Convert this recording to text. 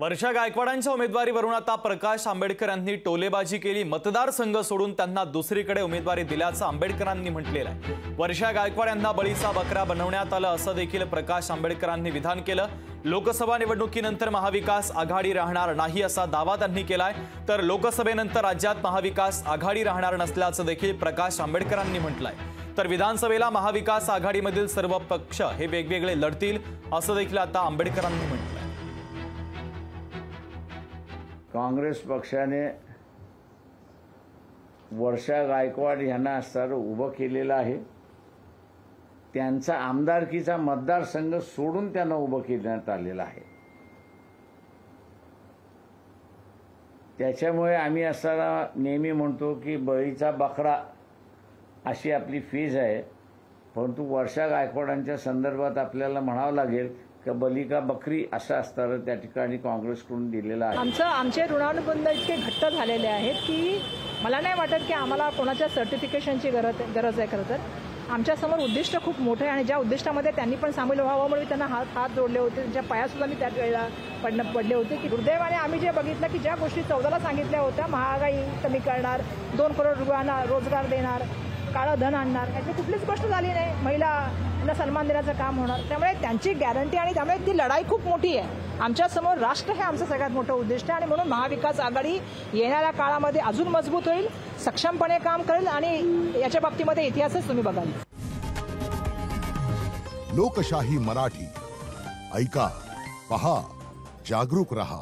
वर्षा गायकवाडांच्या उमेदवारीवरून आता प्रकाश आंबेडकर यांनी टोलेबाजी केली। मतदारसंघ सोडून त्यांना दुसरीकडे उमेदवारी दिल्याचं आंबेडकरांनी म्हटलेलं आहे। वर्षा गायकवाड यांना बळीचा बकरा बनवण्यात आलं असं देखील प्रकाश आंबेडकरांनी विधान केलं। लोकसभा निवडणुकीनंतर महाविकास आघाडी राहणार नाही असा दावा त्यांनी केलाय। तर लोकसभेनंतर राज्यात महाविकास आघाडी राहणार नसल्याचं देखील प्रकाश आंबेडकरांनी म्हटलंय। तर विधानसभेला महाविकास आघाडीमधील सर्व पक्ष हे वेगवेगळे लढतील असं देखील आता आंबेडकरांनी म्हटलंय। काँग्रेस पक्षाने वर्षा गायकवाड यांना सर उभं केलेलं आहे। त्यांचा आमदारकीचा मतदारसंघ सोडून त्यांना उभं करण्यात आलेलं आहे। त्याच्यामुळे आम्ही असं नेहमी म्हणतो की बळीचा बकरा अशी आपली फीज आहे, परंतु वर्षा गायकवाडांच्या संदर्भात आपल्याला म्हणावं लागेल की बली का बकरी असं असतं त्या ठिकाणी काँग्रेसकडून दिलेलं आहे। आमचे ऋणानुबंध इतके घट्ट झालेले आहेत की मला नाही वाटत की आम्हाला कोणाच्या सर्टिफिकेशनची गरज आहे। खरं तर आमच्यासमोर उद्दिष्ट खूप मोठे आणि ज्या उद्दिष्टामध्ये त्यांनी पण सामील व्हावं म्हणून त्यांना हात जोडले होते, त्यांच्या पायासुद्धा मी त्याच वेळेला पडले होते की दुर्दैवाने आम्ही जे बघितलं की ज्या गोष्टी 14ला सांगितल्या होत्या, महागाई कमी करणार, 2 करोड रुपयांना रोजगार देणार, काळं धन आणणार, याची कुठलीच गोष्ट झाली नाही। महिलांना सन्मान देण्याचं काम होणार, त्यामुळे त्यांची गॅरंटी आणि त्यामुळे ती लढाई खूप मोठी आहे। आमच्यासमोर राष्ट्र हे आमचं सगळ्यात मोठं उद्दिष्ट आहे आणि म्हणून महाविकास आघाडी येणाऱ्या काळामध्ये अजून मजबूत होईल, सक्षमपणे काम करेल आणि याच्या बाबतीमध्ये इतिहासच तुम्ही बघाल। लोकशाही मराठी ऐका, पहा, जागरूक रहा।